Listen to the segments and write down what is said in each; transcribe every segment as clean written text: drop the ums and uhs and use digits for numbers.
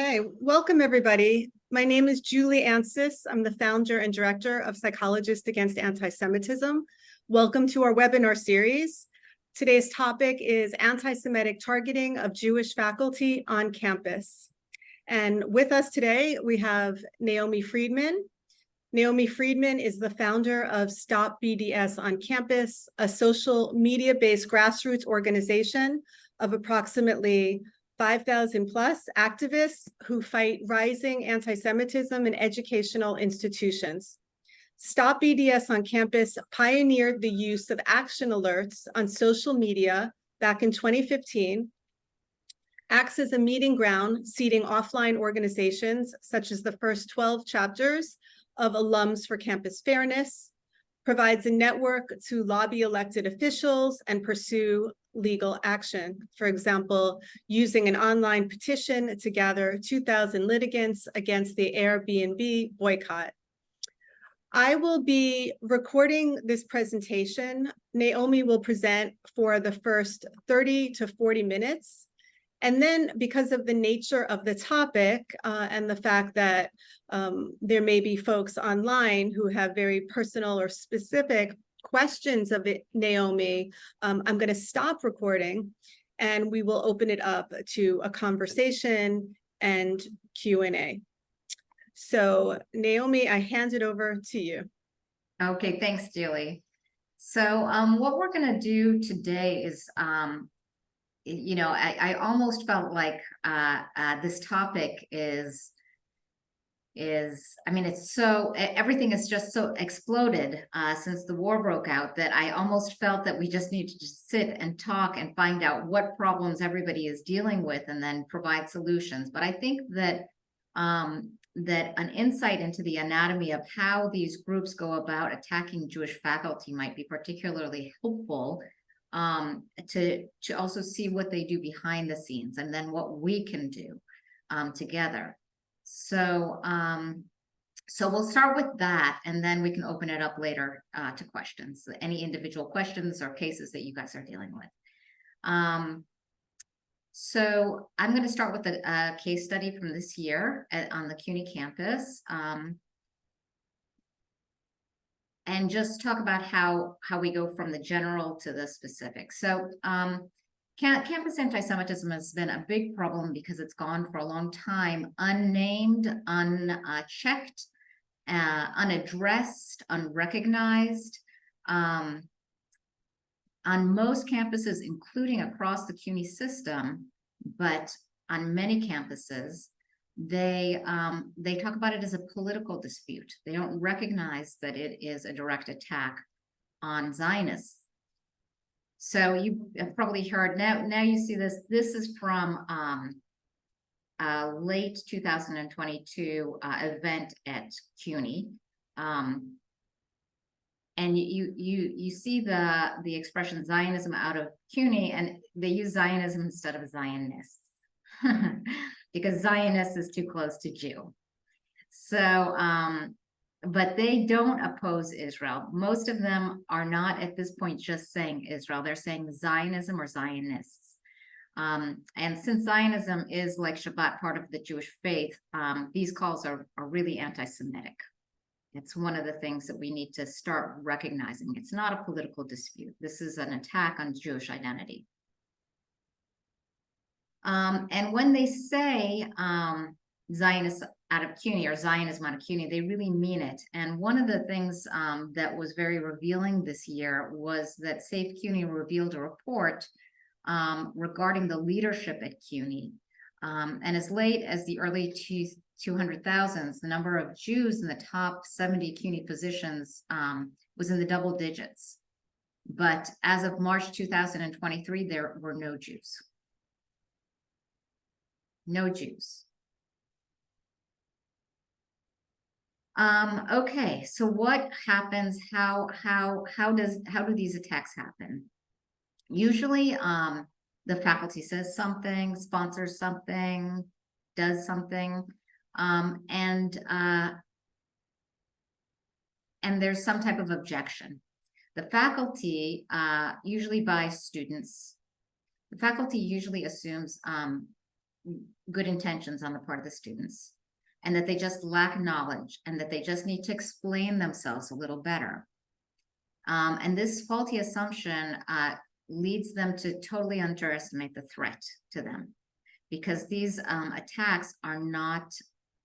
Okay, welcome everybody. My name is Julie Ansis. I'm the founder and director of Psychologists Against Anti-Semitism. Welcome to our webinar series. Today's topic is anti-Semitic targeting of Jewish faculty on campus. And with us today, we have Naomi Friedman. Naomi Friedman is the founder of Stop BDS on Campus, a social media-based grassroots organization of approximately 5,000 plus activists who fight rising anti-Semitism in educational institutions. Stop BDS on Campus pioneered the use of action alerts on social media back in 2015, acts as a meeting ground, seating offline organizations such as the first 12 chapters of Alums for Campus Fairness, provides a network to lobby elected officials and pursue legal action. For example, using an online petition to gather 2,000 litigants against the Airbnb boycott. I will be recording this presentation. Naomi will present for the first 30 to 40 minutes. And then because of the nature of the topic and the fact that there may be folks online who have very personal or specific questions of it, Naomi, I'm going to stop recording and we will open it up to a conversation and Q&A. So Naomi, I hand it over to you. Okay, thanks, Julie. So what we're going to do today is, I almost felt like this topic it's so, everything is just so exploded since the war broke out that I almost felt that we just need to just sit and talk and find out what problems everybody is dealing with and then provide solutions. But I think that that an insight into the anatomy of how these groups go about attacking Jewish faculty might be particularly helpful to also see what they do behind the scenes and then what we can do together. So we'll start with that, and then we can open it up later to questions, any individual questions or cases that you guys are dealing with. So I'm going to start with a case study from this year on the CUNY campus, and just talk about how we go from the general to the specific. So campus anti-Semitism has been a big problem because it's gone for a long time unnamed, unchecked, unaddressed, unrecognized. On most campuses, including across the CUNY system, but on many campuses, they talk about it as a political dispute. They don't recognize that it is a direct attack on Zionists. So you have probably heard, now you see this. This is from a late 2022 event at CUNY. And you see the expression Zionism out of CUNY, and they use Zionism instead of Zionists because Zionist is too close to Jew. So, but they don't oppose Israel. Most of them are not at this point just saying Israel. They're saying Zionism or Zionists. And since Zionism is, like Shabbat, part of the Jewish faith, these calls are really anti-Semitic. It's one of the things that we need to start recognizing. It's not a political dispute. This is an attack on Jewish identity. And when they say Zionists out of CUNY or Zionism out of CUNY, they really mean it. And one of the things that was very revealing this year was that Safe CUNY revealed a report regarding the leadership at CUNY. And as late as the early 200,000s, the number of Jews in the top 70 CUNY positions was in the double digits. But as of March 2023, there were no Jews. No Jews. Okay, so what happens? How do these attacks happen? Usually, the faculty says something, sponsors something, does something, and there's some type of objection. The faculty, usually by students, the faculty usually assumes good intentions on the part of the students, and that they just lack knowledge, and that they just need to explain themselves a little better. And this faulty assumption leads them to totally underestimate the threat to them, because these attacks are not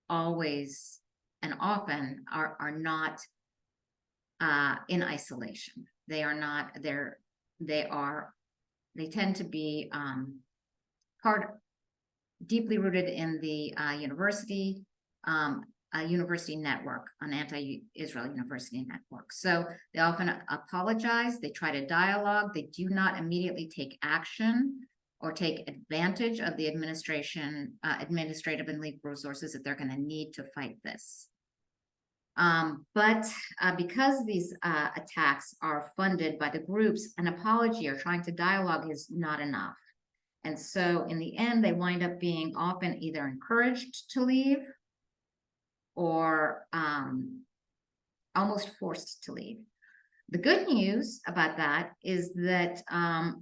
always and often are not in isolation. They are not, they tend to be deeply rooted in the university network, an anti-Israel university network. So they often apologize, they try to dialogue, they do not immediately take action or take advantage of the administrative and legal resources that they're going to need to fight this. But because these attacks are funded by the groups, an apology or trying to dialogue is not enough. And so in the end, they wind up being often either encouraged to leave or almost forced to leave. The good news about that is that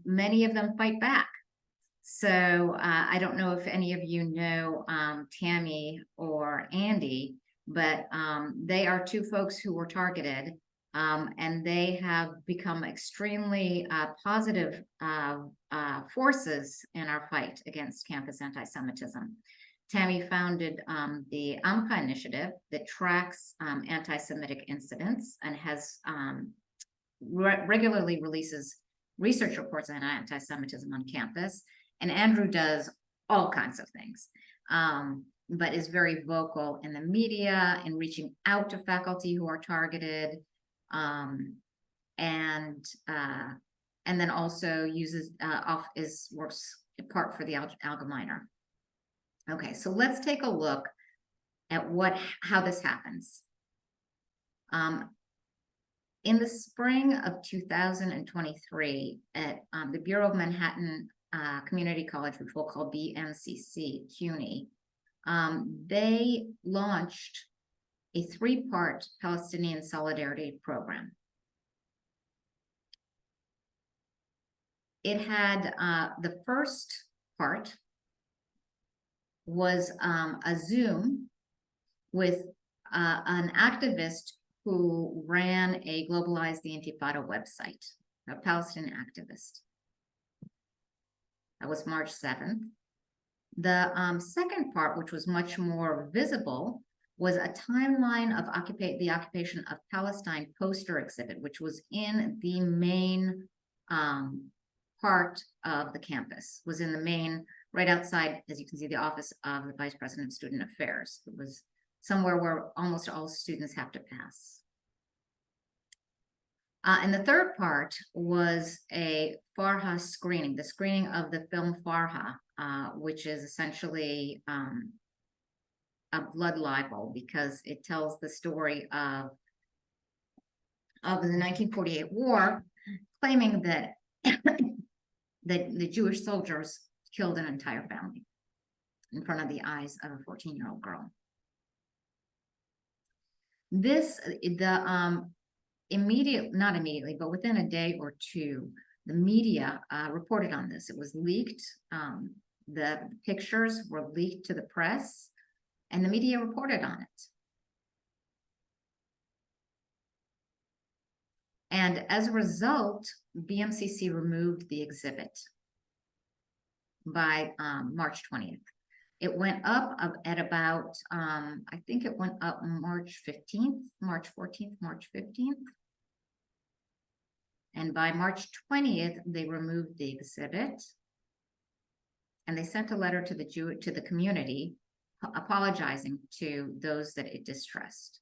many of them fight back. So I don't know if any of you know Tammy or Andy, but they are two folks who were targeted, and they have become extremely positive forces in our fight against campus anti-Semitism. Tammy founded the AMCA initiative that tracks anti-Semitic incidents and has regularly releases research reports on anti-Semitism on campus. And Andrew does all kinds of things, but is very vocal in the media and reaching out to faculty who are targeted, and then also uses works part for the Allgemeiner. Okay, so let's take a look at how this happens. In the spring of 2023, at the Bureau of Manhattan Community College, which we'll call BMCC, CUNY, they launched a 3-part Palestinian solidarity program. It had the first part was a Zoom with an activist who ran a Globalize the Intifada website, a Palestinian activist. That was March 7th. The second part, which was much more visible, was a timeline of the occupation of Palestine poster exhibit, which was in the main part of the campus, was in the main, right outside, as you can see, the office of the Vice President of Student Affairs. It was somewhere where almost all students have to pass. And the third part was a Farha screening, the screening of the film Farha, which is essentially a blood libel, because it tells the story of the 1948 war, claiming that that the Jewish soldiers killed an entire family in front of the eyes of a 14-year-old girl. This, not immediately, but within a day or two, the media reported on this. It was leaked. The pictures were leaked to the press, and the media reported on it. And as a result, BMCC removed the exhibit by March 20th. It went up at about, I think it went up March 15th, March 14th, March 15th. And by March 20th, they removed the exhibit. And they sent a letter to the community apologizing to those that it distressed.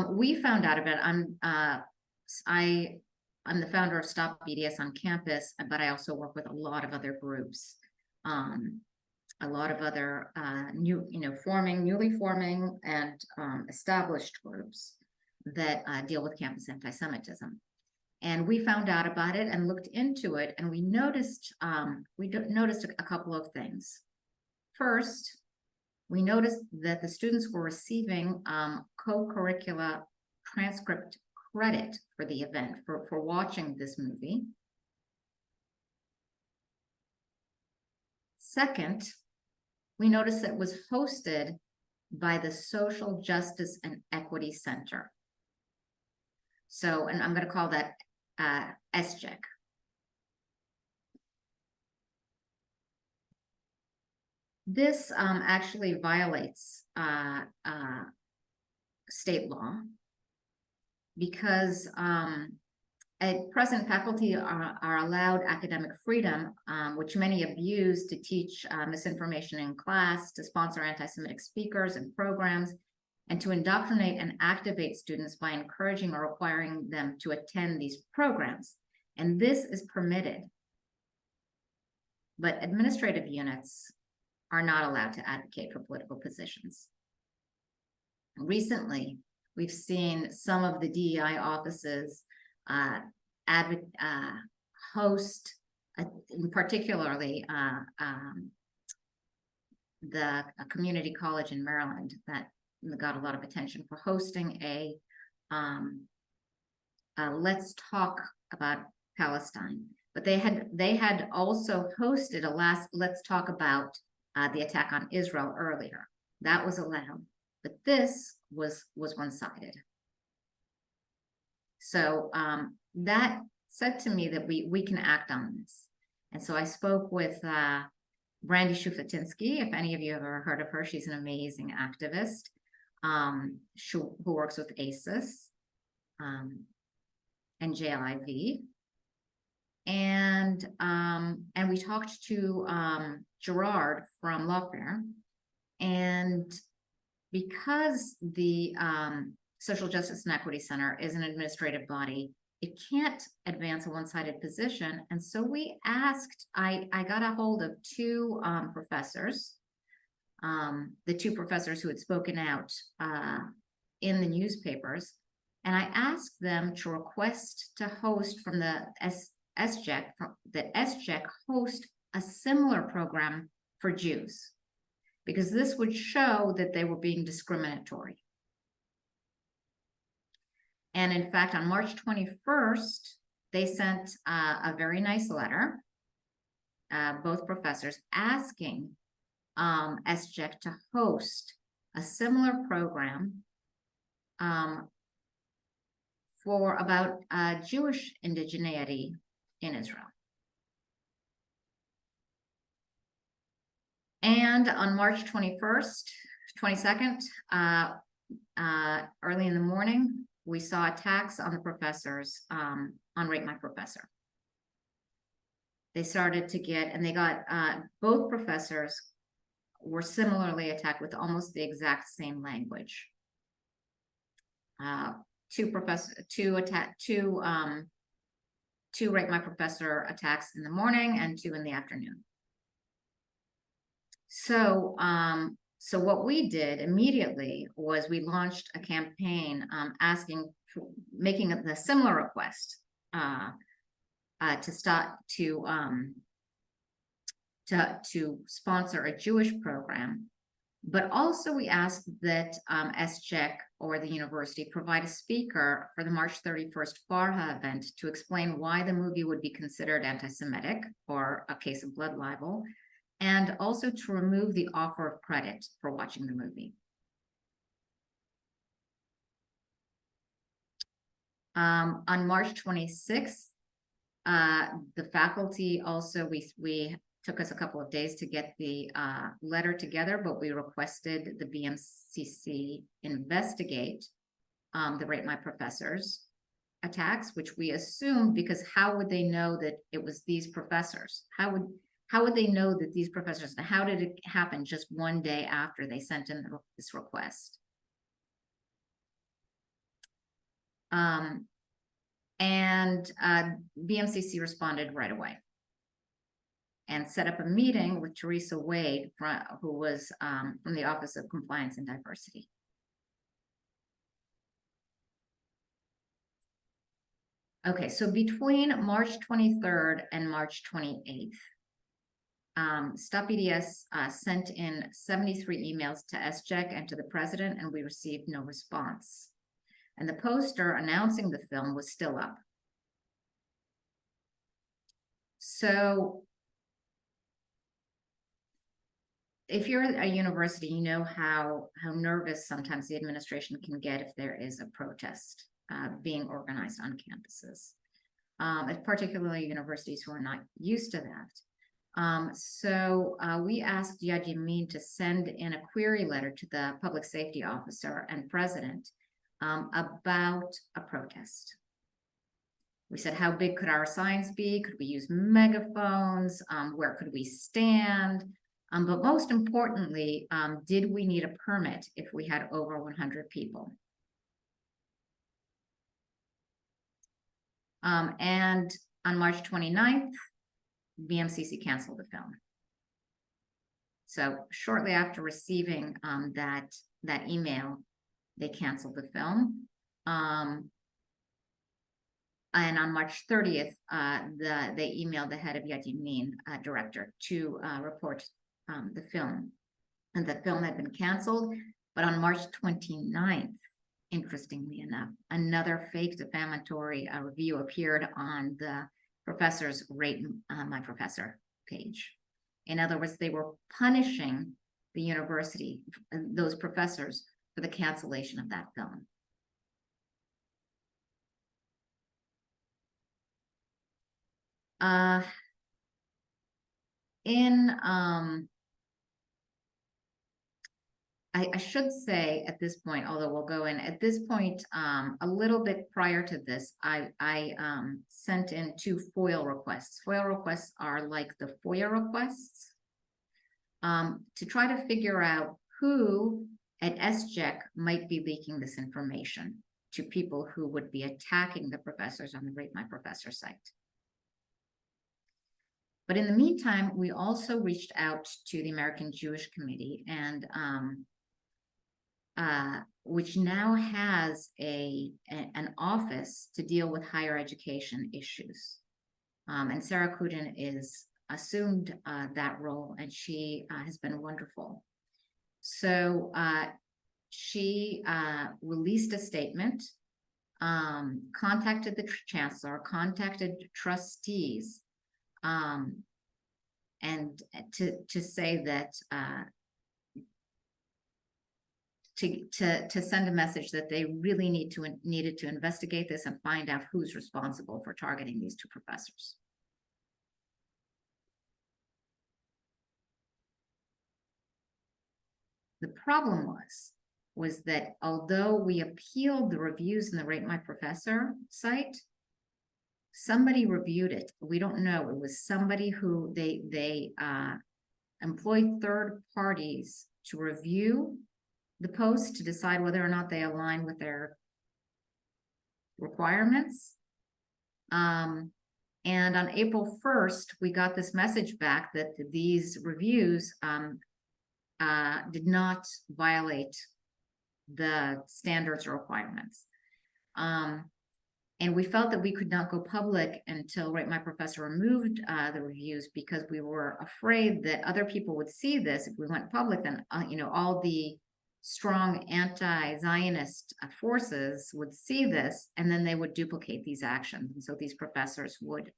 We found out about it. I'm the founder of Stop BDS on campus, but I also work with a lot of other groups, a lot of other newly forming and established groups that deal with campus anti-Semitism. And we found out about it and looked into it, and we noticed a couple of things. First, we noticed that the students were receiving co-curricular transcript credit for the event, for watching this movie. Second, we noticed that it was hosted by the Social Justice and Equity Center. So, and I'm going to call that SJEC. This actually violates state law because at present, faculty are allowed academic freedom, which many abuse to teach misinformation in class, to sponsor anti-Semitic speakers and programs, and to indoctrinate and activate students by encouraging or requiring them to attend these programs. And this is permitted. But administrative units are not allowed to advocate for political positions. Recently, we've seen some of the DEI offices host, particularly the community college in Maryland that got a lot of attention for hosting a Let's Talk About Palestine. But they had also hosted a Let's Talk About the attack on Israel earlier. That was allowed, but this was one-sided. So that said to me that we can act on this. And so I spoke with Brandy Shufletinsky. If any of you have ever heard of her, she's an amazing activist who works with ACES and JLIV. And we talked to Gerard from Lawfare, and because the Social Justice and Equity Center is an administrative body, it can't advance a one-sided position. And so we asked, I got a hold of two professors, the two professors who had spoken out in the newspapers, and I asked them to request to host from the SJEC, that SJEC host a similar program for Jews, because this would show that they were being discriminatory. And in fact, on March 21st, they sent a very nice letter, both professors, asking SJEC to host a similar program for about Jewish indigeneity in Israel. And on March 22nd, early in the morning, we saw attacks on the professors, on Rate My Professor. They started to get, and they got, both professors were similarly attacked with almost the exact same language. Two Rate My Professor attacks in the morning and 2 in the afternoon. So, so what we did immediately was we launched a campaign making a similar request to sponsor a Jewish program, but also we asked that SJEC or the university provide a speaker for the March 31st Farha event to explain why the movie would be considered anti-Semitic or a case of blood libel, and also to remove the offer of credit for watching the movie. On March 26th, the faculty also, we took us a couple of days to get the letter together, but we requested the BMCC investigate the Rate My Professors attacks, which we assumed, because how would they know that it was these professors? How would they know that these professors, how did it happen just one day after they sent in this request? BMCC responded right away and set up a meeting with Teresa Wade, who was from the Office of Compliance and Diversity. Okay, so between March 23rd and March 28th, Stop EDS sent in 73 emails to SJEC and to the president, and we received no response. And the poster announcing the film was still up. So if you're at a university, you know how nervous sometimes the administration can get if there is a protest being organized on campuses, particularly universities who are not used to that. So we asked Yad Yamin to send in a query letter to the public safety officer and president about a protest. We said, how big could our signs be? Could we use megaphones? Where could we stand? But most importantly, did we need a permit if we had over 100 people? And on March 29th, BMCC canceled the film. So shortly after receiving that email, they canceled the film. And on March 30th, they emailed the head of Yad Yamin director to report the film. And the film had been canceled. But on March 29th, interestingly enough, another fake defamatory review appeared on the professor's Rate My Professor page. In other words, they were punishing the university, those professors, for the cancellation of that film. I should say at this point, although we'll go in at this point, a little bit prior to this, I sent in 2 FOIL requests. FOIL requests are like the FOIA requests, to try to figure out who at SJEC might be leaking this information to people who would be attacking the professors on the Rate My Professor site. But in the meantime, we also reached out to the American Jewish Committee, and which now has an office to deal with higher education issues. And Sarah Kudin is assumed that role, and she has been wonderful. So she released a statement, contacted the chancellor, contacted trustees, and to say that to send a message that they really needed to investigate this and find out who's responsible for targeting these 2 professors. The problem was that although we appealed the reviews in the Rate My Professor site, somebody reviewed it. We don't know. It was somebody who they employed third parties to review the post to decide whether or not they align with their requirements. And on April 1st, we got this message back that these reviews did not violate the standards or requirements. And we felt that we could not go public until Rate My Professor removed the reviews, because we were afraid that other people would see this. If we went public, then all the strong anti-Zionist forces would see this, and then they would duplicate these actions, and so these professors would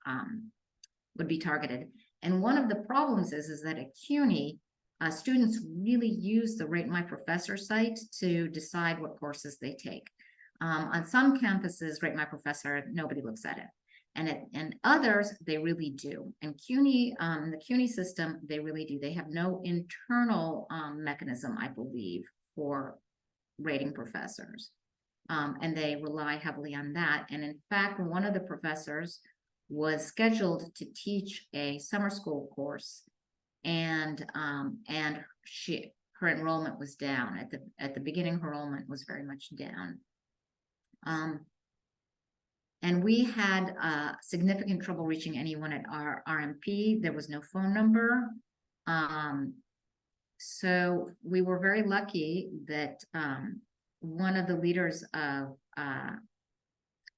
be targeted. And one of the problems is that at CUNY, students really use the Rate My Professor site to decide what courses they take. On some campuses, Rate My Professor, nobody looks at it. And others, they really do. And CUNY, the CUNY system, they really do. They have no internal mechanism, I believe, for rating professors. And they rely heavily on that. And in fact, one of the professors was scheduled to teach a summer school course, and her enrollment was down. At the beginning, her enrollment was very much down. And we had significant trouble reaching anyone at our RMP. There was no phone number. So we were very lucky that one of the leaders of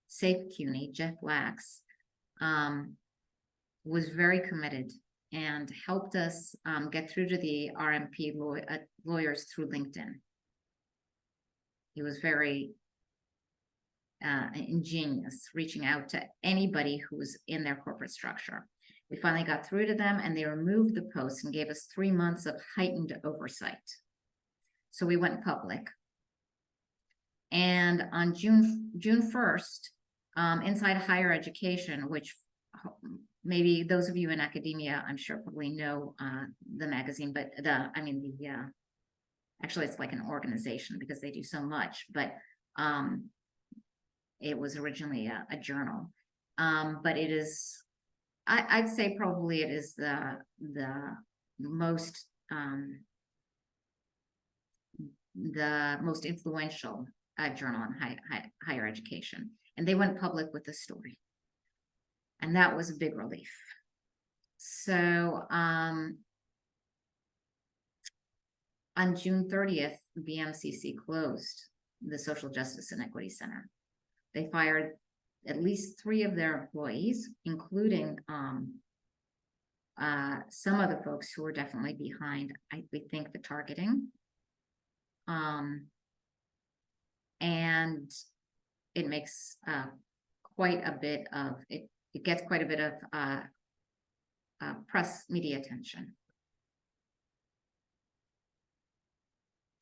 Safe CUNY, Jeff Lax, was very committed and helped us get through to the RMP lawyers through LinkedIn. He was very ingenious, reaching out to anybody who was in their corporate structure. We finally got through to them, and they removed the post and gave us 3 months of heightened oversight. So we went public. And on June 1st, Inside Higher Education, which maybe those of you in academia, I'm sure probably know the magazine, but actually it's like an organization because they do so much, but it was originally a journal. But it is, I'd say probably it is the most influential journal on higher education, and they went public with the story, and that was a big relief. So on June 30th, BMCC closed the Social Justice and Equity Center. They fired at least 3 of their employees, including some of the folks who were definitely behind, we think, the targeting. And it makes quite a bit of it. It gets quite a bit of press media attention.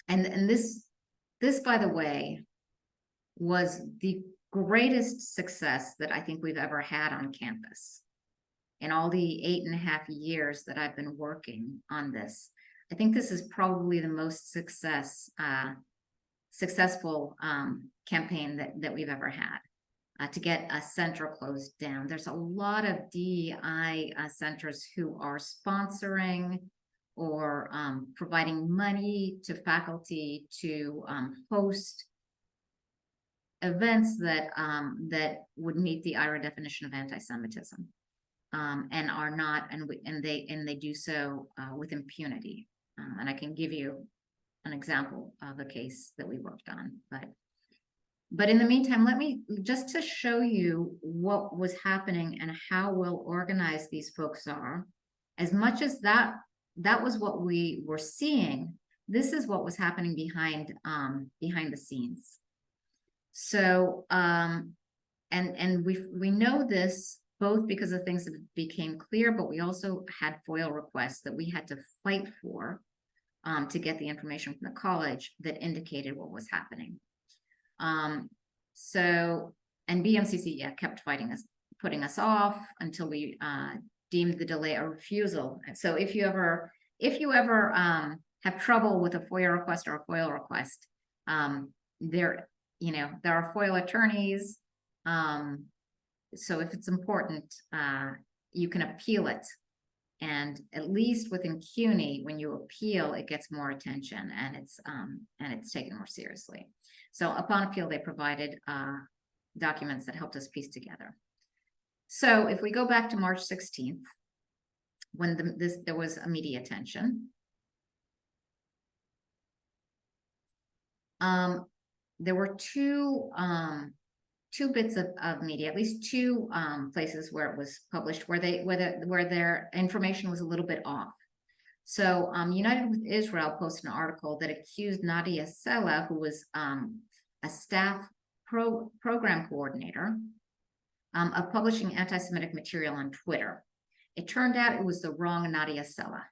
And this, by the way, was the greatest success that I think we've ever had on campus. In all the 8.5 years that I've been working on this, I think this is probably the most successful campaign that we've ever had to get a center closed down. There's a lot of DEI centers who are sponsoring or providing money to faculty to host events that would meet the IRA definition of anti-Semitism, and are not, and they do so with impunity. And I can give you an example of a case that we worked on, but in the meantime, let me just to show you what was happening and how well organized these folks are. As much as that was what we were seeing, this is what was happening behind the scenes. So and we know this both because of things that became clear, but we also had FOIL requests that we had to fight for to get the information from the college that indicated what was happening. So, and BMCC kept fighting us, putting us off until we deemed the delay a refusal. So if you ever have trouble with a FOIA request or a FOIL request, there are FOIL attorneys. So if it's important, you can appeal it. And at least within CUNY, when you appeal, it gets more attention and it's taken more seriously. So upon appeal, they provided documents that helped us piece together. So if we go back to March 16th, when there was a media attention, there were two bits of media, at least 2 places where it was published, where their information was a little bit off. So United with Israel posted an article that accused Nadia Sella, who was a staff program coordinator, of publishing anti-Semitic material on Twitter. It turned out it was the wrong Nadia Sella.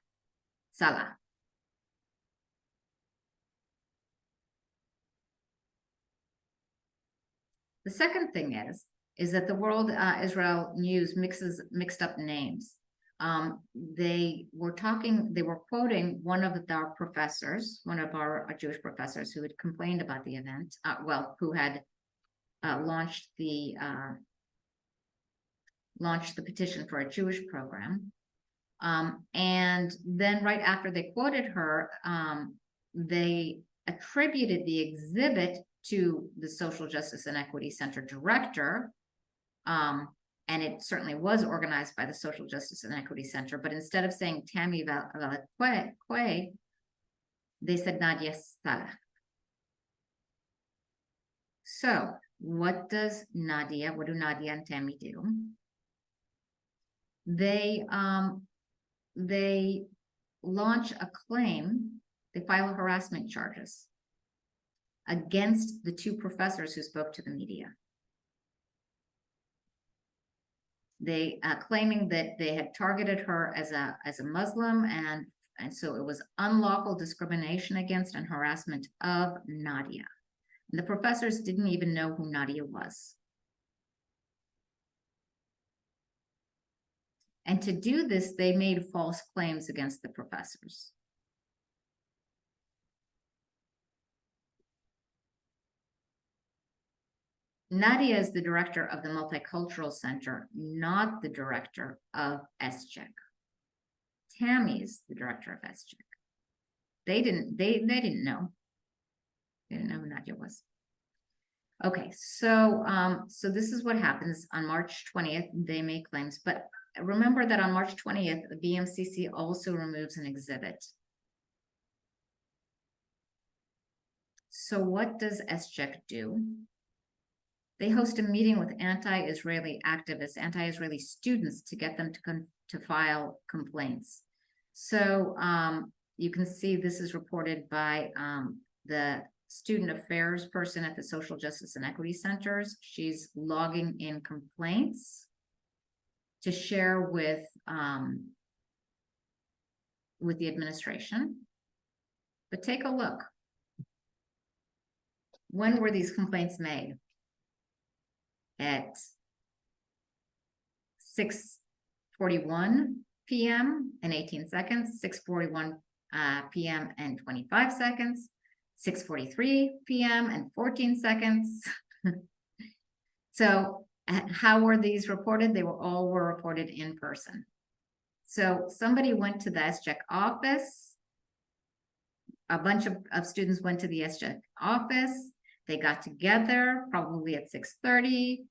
The second thing is that the World Israel News mixed up names. They were quoting one of our professors, one of our Jewish professors who had complained about the event, who had launched the petition for a Jewish program. And then right after they quoted her, they attributed the exhibit to the Social Justice and Equity Center director. And it certainly was organized by the Social Justice and Equity Center, but instead of saying Tammy Valakwe, they said Nadia Sella. So what do Nadia and Tammy do? They launch a claim, they file harassment charges against the 2 professors who spoke to the media. They claiming that they had targeted her as a Muslim, and so it was unlawful discrimination against and harassment of Nadia. And the professors didn't even know who Nadia was. And to do this, they made false claims against the professors. Nadia is the director of the Multicultural Center, not the director of SCHEC. Tammy's the director of SCHEC. They didn't know. They didn't know who Nadia was. Okay, so this is what happens on March 20th. They make claims, but remember that on March 20th, the BMCC also removes an exhibit. So what does SCHEC do? They host a meeting with anti-Israeli activists, anti-Israeli students, to get them to file complaints. So you can see this is reported by the student affairs person at the Social Justice and Equity Centers. She's logging in complaints to share with the administration. But take a look. When were these complaints made? At 6:41 p.m. and 18 seconds, 6:41 p.m. and 25 seconds, 6:43 p.m. and 14 seconds. So how were these reported? They were reported in person. So somebody went to the SCHEC office. A bunch of students went to the SCHEC office. They got together probably at 6:30.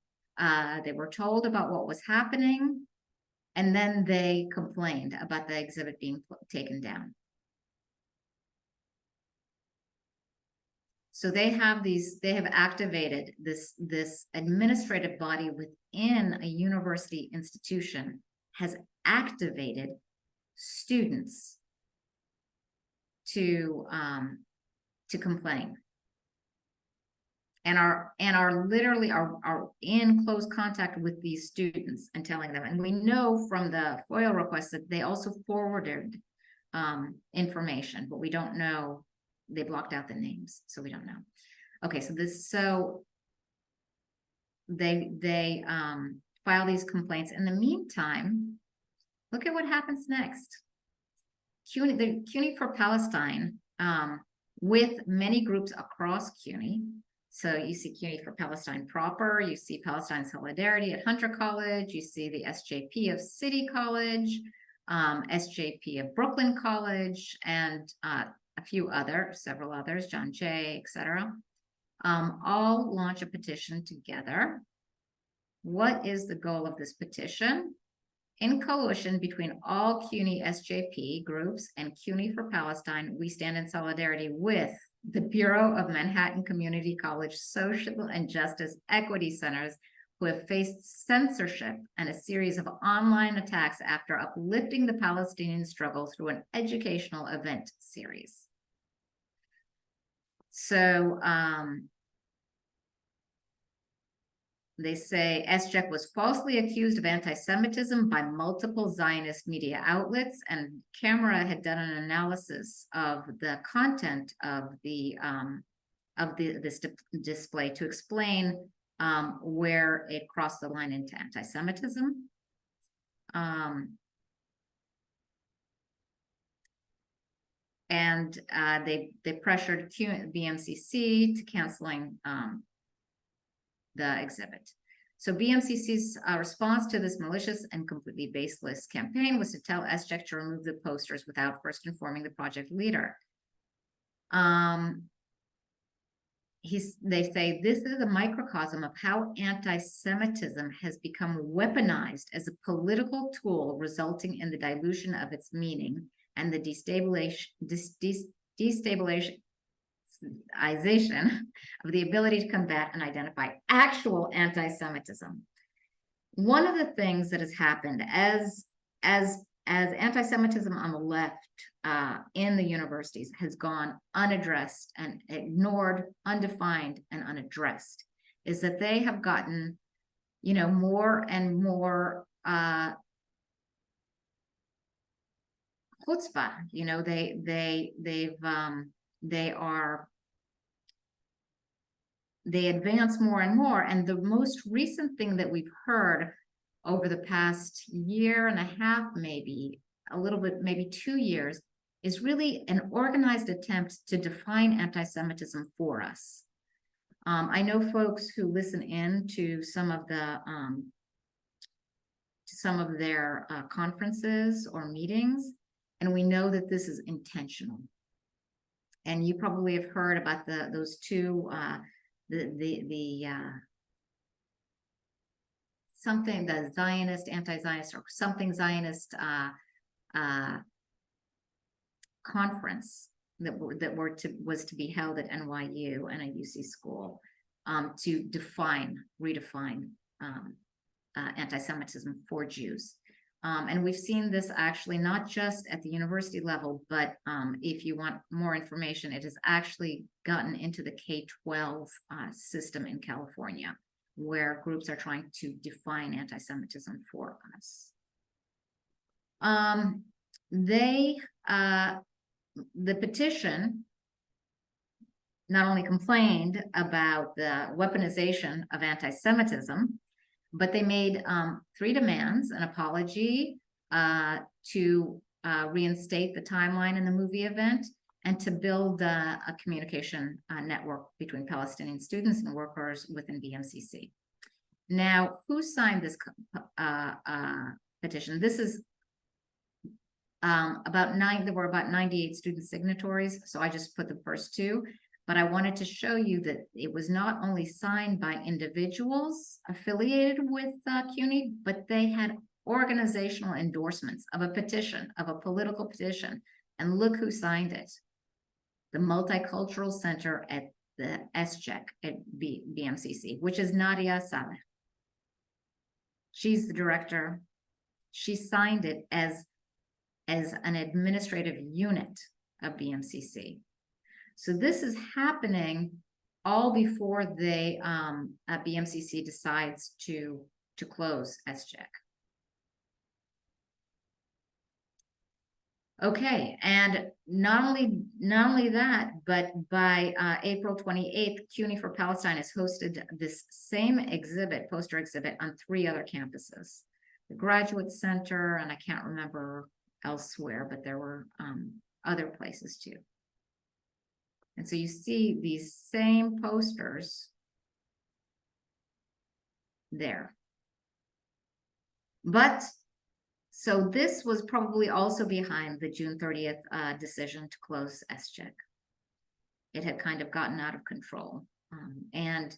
They were told about what was happening, and then they complained about the exhibit being taken down. So they have activated this administrative body within a university institution, has activated students to complain. And are literally in close contact with these students and telling them. And we know from the FOIL requests that they also forwarded information, but we don't know. They blocked out the names, so we don't know. Okay, so they file these complaints. In the meantime, look at what happens next. The CUNY for Palestine, with many groups across CUNY. So you see CUNY for Palestine proper, you see Palestine Solidarity at Hunter College, you see the SJP of City College, SJP of Brooklyn College, and several others, John Jay, etc. All launch a petition together. What is the goal of this petition? In coalition between all CUNY SJP groups and CUNY for Palestine, we stand in solidarity with the Bureau of Manhattan Community College Social and Justice Equity Centers, who have faced censorship and a series of online attacks after uplifting the Palestinian struggle through an educational event series. So they say SCHEC was falsely accused of anti-Semitism by multiple Zionist media outlets, and Camera had done an analysis of the content of this display to explain where it crossed the line into anti-Semitism. And they pressured BMCC to canceling the exhibit. So BMCC's response to this malicious and completely baseless campaign was to tell SCHEC to remove the posters without first informing the project leader. They say this is a microcosm of how anti-Semitism has become weaponized as a political tool, resulting in the dilution of its meaning and the destabilization of the ability to combat and identify actual anti-Semitism. One of the things that has happened as anti-Semitism on the left in the universities has gone unaddressed and ignored, undefined, and unaddressed, is that they have gotten, more and more chutzpah, you know, they advance more and more. And the most recent thing that we've heard over the past year and a half, maybe a little bit, maybe 2 years, is really an organized attempt to define anti-Semitism for us. I know folks who listen in to some of their conferences or meetings, and we know that this is intentional. And you probably have heard about those two, something, the Zionist, anti-Zionist, or something Zionist conference was to be held at NYU and a UC school to redefine anti-Semitism for Jews. And we've seen this actually not just at the university level, but if you want more information, it has actually gotten into the K-12 system in California, where groups are trying to define anti-Semitism for us. The petition not only complained about the weaponization of anti-Semitism, but they made 3 demands: an apology, to reinstate the timeline in the movie event, and to build a communication network between Palestinian students and workers within BMCC. Now, who signed this petition? This is there were about 98 student signatories, so I just put the first 2. But I wanted to show you that it was not only signed by individuals affiliated with CUNY, but they had organizational endorsements of a petition, of a political petition. And look who signed it. The Multicultural Center at the SCHEC at BMCC, which is Nadia Saleh. She's the director. She signed it as an administrative unit of BMCC. So this is happening all before BMCC decides to close SCHEC. Okay, and not only that, but by April 28th, CUNY for Palestine has hosted this same exhibit, poster exhibit, on 3 other campuses. The Graduate Center, and I can't remember elsewhere, but there were other places too. And so you see these same posters there. But so this was probably also behind the June 30th decision to close SCHEC. It had kind of gotten out of control, and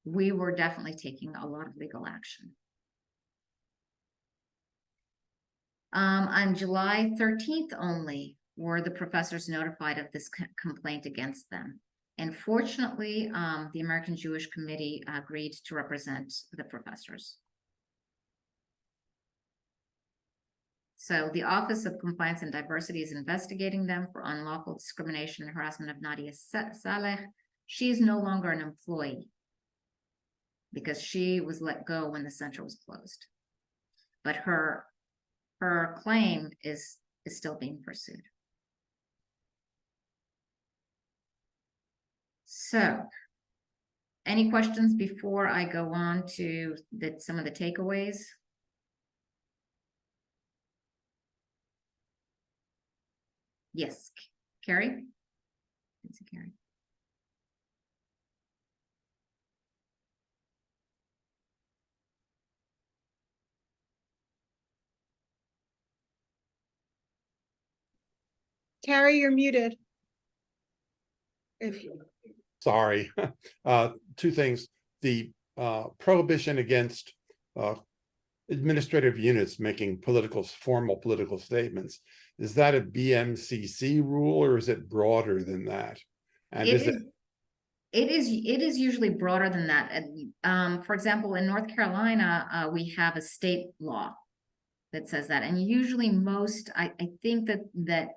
we were definitely taking a lot of legal action. On July 13th only were the professors notified of this complaint against them. And fortunately, the American Jewish Committee agreed to represent the professors. So the Office of Compliance and Diversity is investigating them for unlawful discrimination and harassment of Nadia Saleh. She is no longer an employee because she was let go when the center was closed. But her claim is still being pursued. So, any questions before I go on to some of the takeaways? Yes, Carrie? It's Carrie. Carrie, you're muted. Sorry. 2 things. The prohibition against administrative units making formal political statements, is that a BMCC rule, or is it broader than that? And it is usually broader than that. For example, in North Carolina, we have a state law that says that, and usually I think that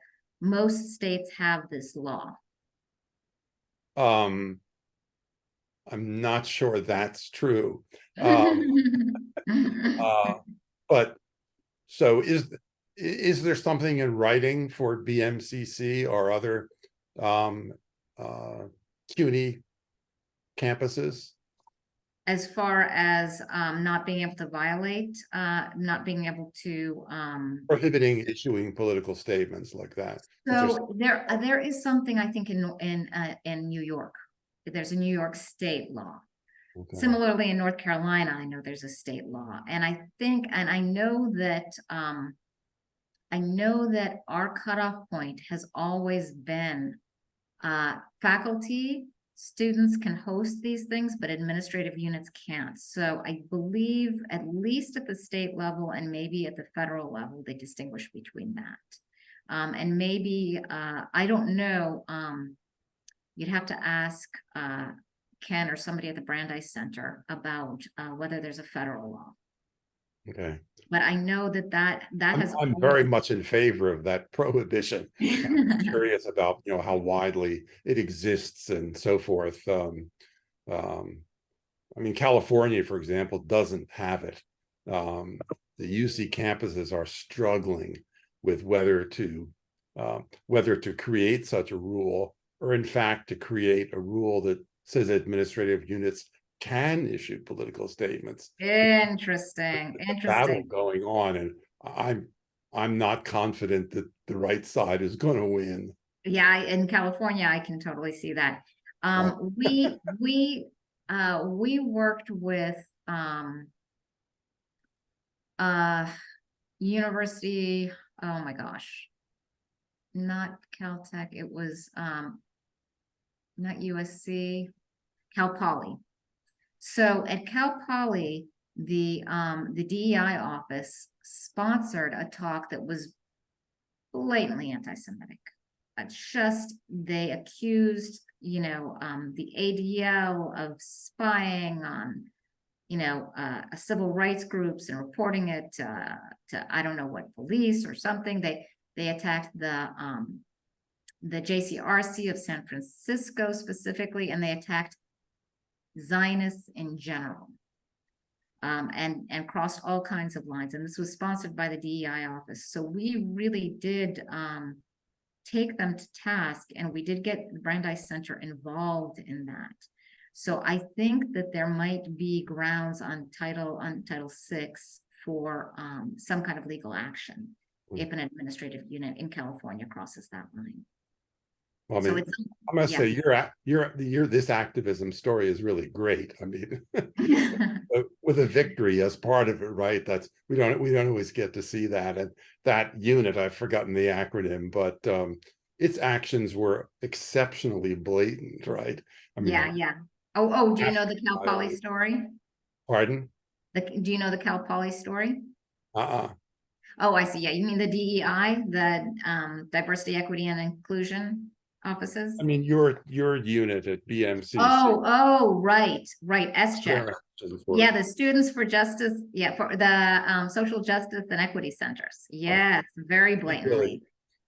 most states have this law. I'm not sure that's true. But so is there something in writing for BMCC or other CUNY campuses? As far as not being able to violate, not being able to Prohibiting issuing political statements like that. so there is something, I think, in New York. There's a New York state law. Okay. Similarly, in North Carolina, I know there's a state law, and I think, and I know that our cutoff point has always been faculty, students can host these things, but administrative units can't. So I believe, at least at the state level and maybe at the federal level, they distinguish between that. And maybe, I don't know, you'd have to ask Ken or somebody at the Brandeis Center about whether there's a federal law. Okay. But I know that has. I'm very much in favor of that prohibition. I'm curious about, how widely it exists and so forth. I mean, California, for example, doesn't have it. The UC campuses are struggling with whether to create such a rule, or in fact to create a rule that says administrative units can issue political statements. Interesting. Battle going on, and I'm not confident that the right side is going to win. Yeah, in California, I can totally see that. We worked with university. Oh my gosh, not Caltech. It was not USC, Cal Poly. So at Cal Poly, the DEI office sponsored a talk that was blatantly anti-Semitic. They accused, the ADL of spying on, civil rights groups and reporting it to I don't know what police or something. They attacked the JCRC of San Francisco specifically, and they attacked Zionists in general, and crossed all kinds of lines. And this was sponsored by the DEI office. So we really did take them to task, and we did get the Brandeis Center involved in that. So I think that there might be grounds on Title VI for some kind of legal action if an administrative unit in California crosses that line. Well, I mean, I must say this activism story is really great. I mean, with a victory as part of it, right? We don't always get to see that. And that unit, I've forgotten the acronym, but its actions were exceptionally blatant, right? I mean, yeah. Oh, do you know the Cal Poly story? Pardon? Do you know the Cal Poly story? Oh, I see. Yeah, you mean the DEI, the Diversity, Equity, and Inclusion offices? I mean, your unit at BMCC. Right, SJEC. Yeah, the Students for Justice, for the Social Justice and Equity Centers. Yes, very blatantly.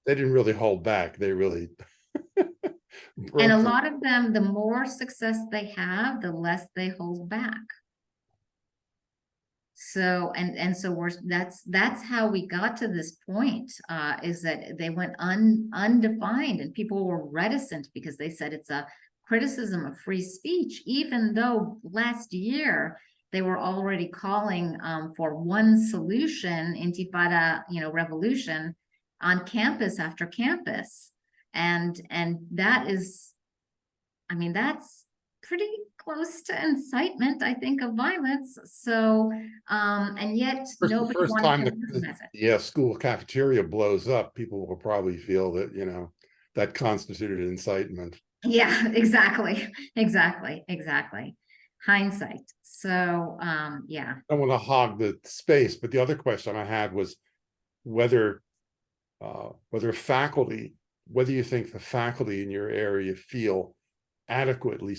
They didn't really hold back. They really and a lot of them, the more success they have, the less they hold back. So that's how we got to this point, is that they went undefined, and people were reticent because they said it's a criticism of free speech, even though last year they were already calling for one solution, Intifada, revolution on campus after campus. And that is, I mean, that's pretty close to incitement, I think, of violence. So, and yet nobody first wanted time to the school cafeteria blows up, people will probably feel that, that constituted incitement. Yeah, exactly. Hindsight. So, yeah. I don't want to hog the space, but the other question I had was whether you think the faculty in your area feel adequately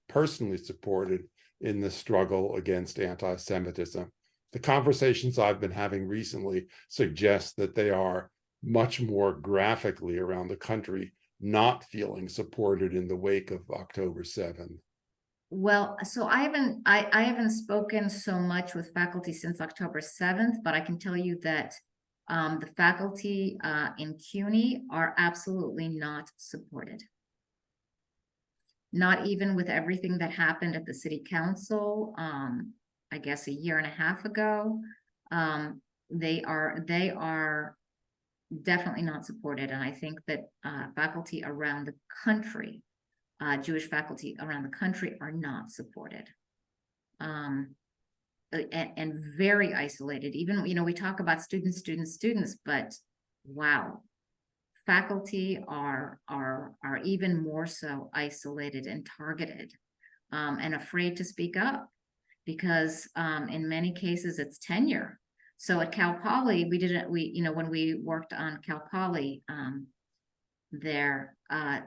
personally supported in the struggle against anti-Semitism. The conversations I've been having recently suggest that they are much more graphically around the country not feeling supported in the wake of October 7th. Well, so I haven't spoken so much with faculty since October 7th, but I can tell you that the faculty in CUNY are absolutely not supported. Not even with everything that happened at the city council, I guess a year and a half ago. They are definitely not supported. And I think that faculty around the country, Jewish faculty around the country, are not supported. And very isolated. Even, we talk about students, but wow, faculty are even more so isolated and targeted, and afraid to speak up, because in many cases it's tenure. So at Cal Poly, when we worked on Cal Poly,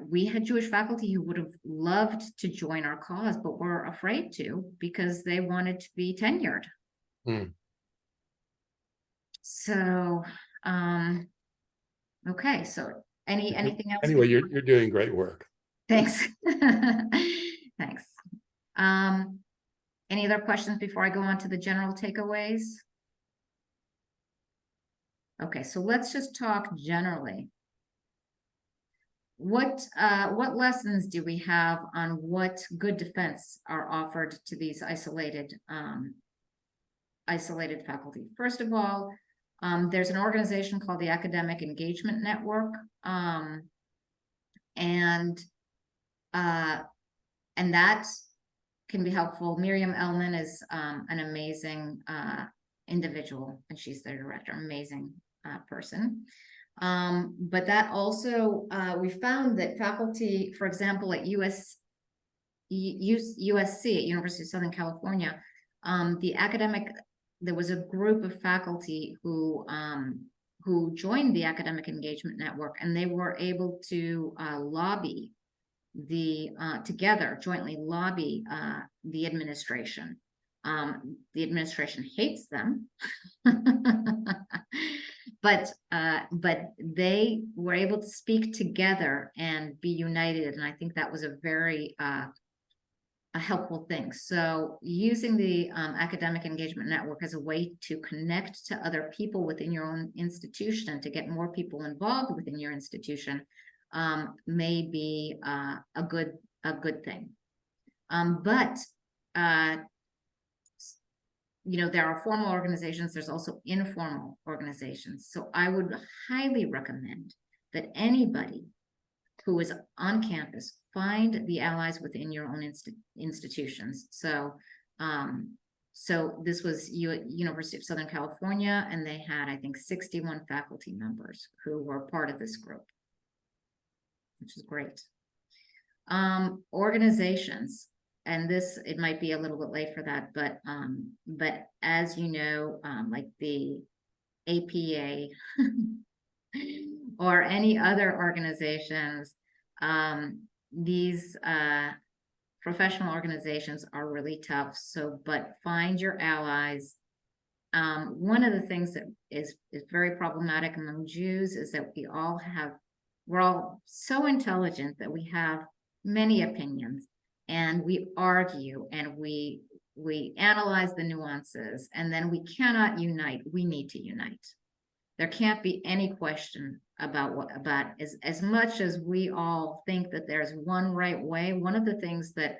we had Jewish faculty who would have loved to join our cause, but were afraid to because they wanted to be tenured. So, okay. So anything else? Anyway, you're doing great work. Thanks. Thanks. Any other questions before I go on to the general takeaways? Okay, so let's just talk generally. What lessons do we have on what good defense are offered to these isolated faculty? First of all, there's an organization called the Academic Engagement Network, and that can be helpful. Miriam Ellman is an amazing individual, and she's their director. Amazing person. But that also, we found that faculty, for example, at USC, at University of Southern California, there was a group of faculty who joined the Academic Engagement Network, and they were able to jointly lobby the administration. The administration hates them, but they were able to speak together and be united, and I think that was a very a helpful thing. So using the Academic Engagement Network as a way to connect to other people within your own institution, to get more people involved within your institution, may be a good thing. But there are formal organizations, there's also informal organizations. So I would highly recommend that anybody who is on campus find the allies within your own institutions. So this was University of Southern California, and they had, I think, 61 faculty members who were part of this group, which is great. Organizations. And it might be a little bit late for that, but as you know, like the APA or any other organizations, these professional organizations are really tough. So, but find your allies. One of the things that is very problematic among Jews is that we're all so intelligent that we have many opinions. And we argue, and we analyze the nuances, and then we cannot unite. We need to unite. There can't be any question about as much as we all think that there's one right way. One of the things that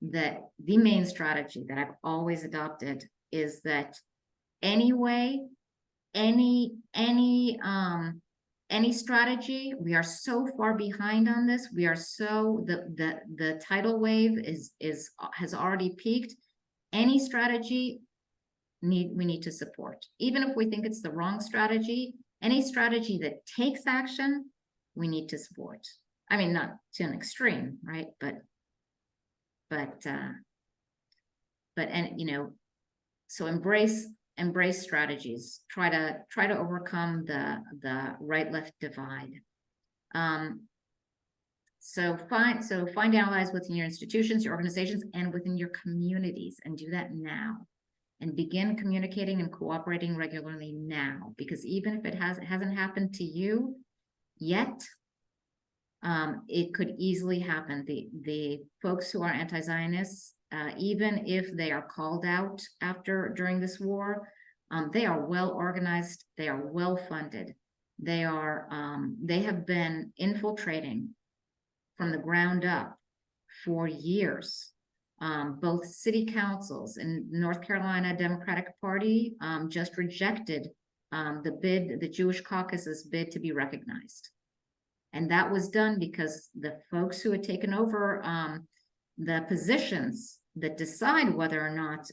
the main strategy that I've always adopted is that any strategy, we are so far behind on this. We are so the tidal wave has already peaked. Any strategy we need to support, even if we think it's the wrong strategy. Any strategy that takes action, we need to support. I mean, not to an extreme, right? So embrace strategies. Try to overcome the right-left divide. So find allies within your institutions, your organizations, and within your communities, and do that now. And begin communicating and cooperating regularly now, because even if it hasn't happened to you yet, it could easily happen. The folks who are anti-Zionists even if they are called out during this war, they are well organized, they are well funded. They have been infiltrating from the ground up for years. Both city councils in North Carolina Democratic Party just rejected the Jewish caucus's bid to be recognized. And that was done because the folks who had taken over the positions that decide whether or not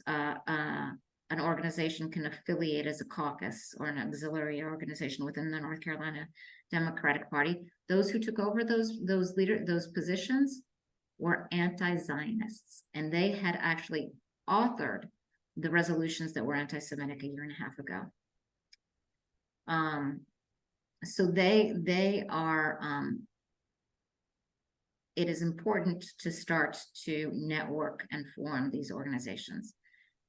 an organization can affiliate as a caucus or an auxiliary organization within the North Carolina Democratic Party, those who took over those positions were anti-Zionists, and they had actually authored the resolutions that were anti-Semitic a year and a half ago. So they are, it is important to start to network and form these organizations.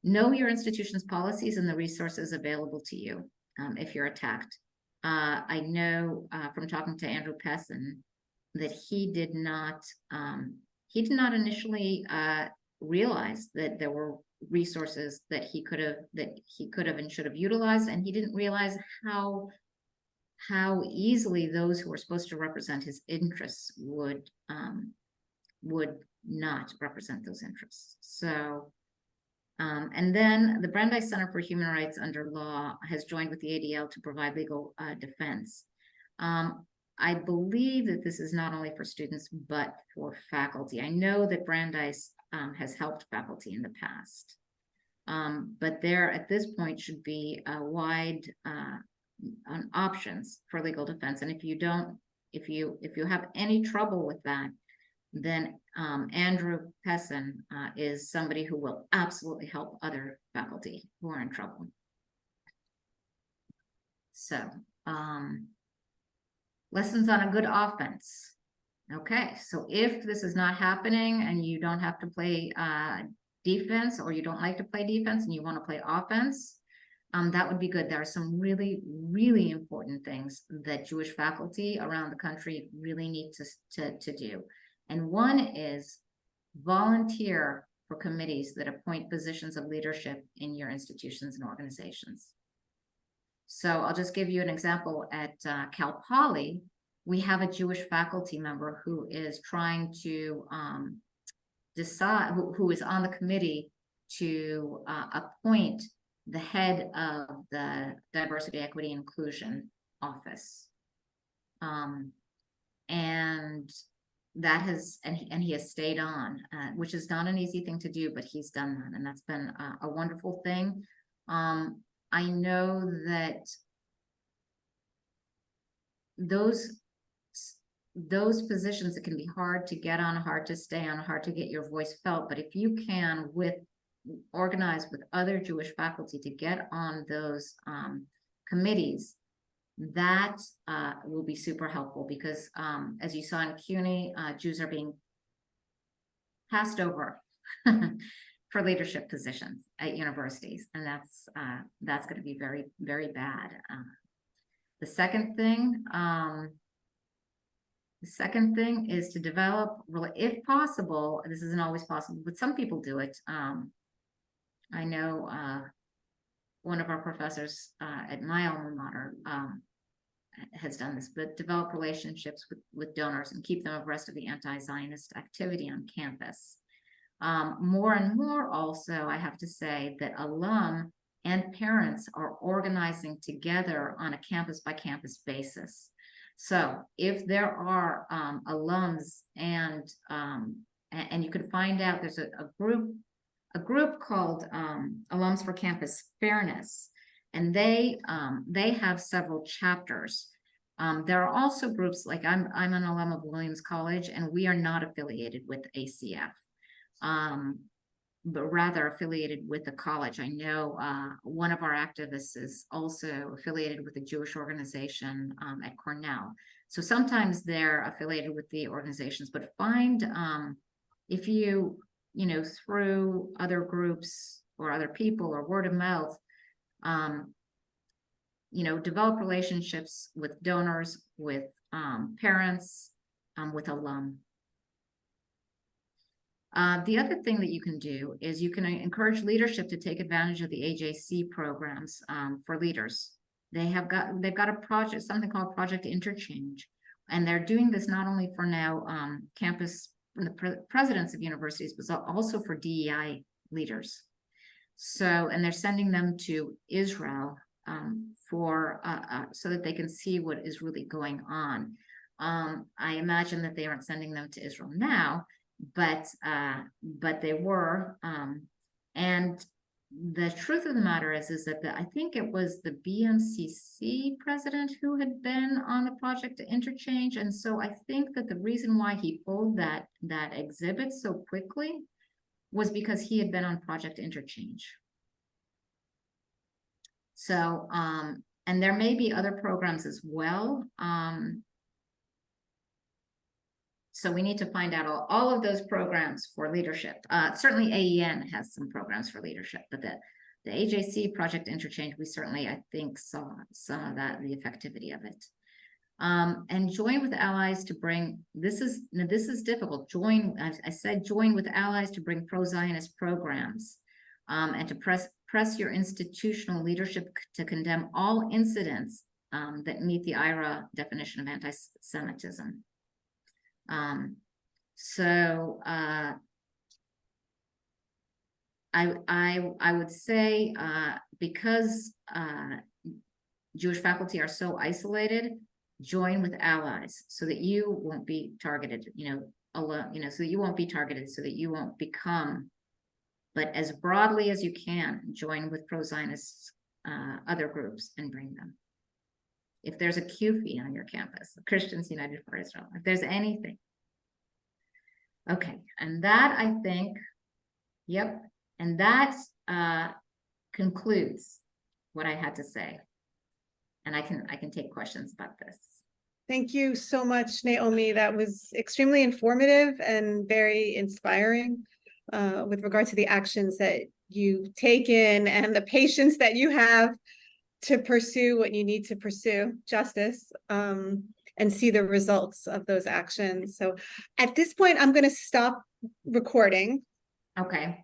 Know your institution's policies and the resources available to you if you're attacked. I know from talking to Andrew Pessin that he did not initially realize that there were resources that he could have and should have utilized, and he didn't realize how easily those who were supposed to represent his interests would not represent those interests. So, and then the Brandeis Center for Human Rights under Law has joined with the ADL to provide legal defense. I believe that this is not only for students, but for faculty. I know that Brandeis has helped faculty in the past, but there at this point should be a wide options for legal defense. And if you have any trouble with that, then Andrew Pessin is somebody who will absolutely help other faculty who are in trouble. So, lessons on a good offense. Okay, so if this is not happening and you don't have to play defense, or you don't like to play defense and you want to play offense, that would be good. There are some really, really important things that Jewish faculty around the country really need to do. And one is volunteer for committees that appoint positions of leadership in your institutions and organizations. So I'll just give you an example. At Cal Poly, we have a Jewish faculty member who is trying to decide, who is on the committee to appoint the head of the Diversity, Equity, Inclusion Office. And that has, and he has stayed on, which is not an easy thing to do, but he's done that, and that's been a wonderful thing. I know that those positions, it can be hard to get on, hard to stay on, hard to get your voice felt, but if you can organize with other Jewish faculty to get on those committees, that will be super helpful, because as you saw in CUNY, Jews are being passed over for leadership positions at universities, and that's going to be very, very bad. The second thing is to develop, if possible, this isn't always possible, but some people do it. I know one of our professors at my alma mater has done this, but develop relationships with donors and keep them abreast of the anti-Zionist activity on campus. More and more also, I have to say that alum and parents are organizing together on a campus by campus basis. So if there are alums and you can find out, there's a group called Alums for Campus Fairness, and they have several chapters. There are also groups like I'm an alum of Williams College, and we are not affiliated with ACF, but rather affiliated with the college. I know one of our activists is also affiliated with a Jewish organization at Cornell. So sometimes they're affiliated with the organizations, but find if you through other groups or other people or word of mouth, develop relationships with donors, with parents, with alum. The other thing that you can do is you can encourage leadership to take advantage of the AJC programs for leaders. They've got a project, something called Project Interchange, and they're doing this not only for now campus the presidents of universities, but also for DEI leaders. So, and they're sending them to Israel for so that they can see what is really going on. I imagine that they aren't sending them to Israel now, but they were. And the truth of the matter is that I think it was the BMCC president who had been on the Project Interchange, and so I think that the reason why he pulled that exhibit so quickly was because he had been on Project Interchange. So, and there may be other programs as well. So we need to find out all of those programs for leadership. Certainly AEN has some programs for leadership, but the AJC Project Interchange, we certainly, I think, saw some of that, the effectivity of it. And join with allies to bring, this is difficult. I said join with allies to bring pro-Zionist programs and to press your institutional leadership to condemn all incidents that meet the IRA definition of anti-Semitism. I would say because Jewish faculty are so isolated, join with allies so that you won't be targeted, alone, so that you won't be targeted, so that you won't become, but as broadly as you can, join with pro-Zionist other groups and bring them. If there's a CUFI on your campus, Christians United for Israel, if there's anything. Okay, and that I think, yep, and that concludes what I had to say. And I can take questions about this. Thank you so much, Naomi. That was extremely informative and very inspiring with regard to the actions that you've taken and the patience that you have to pursue what you need to pursue, justice, and see the results of those actions. So at this point, I'm going to stop recording. Okay.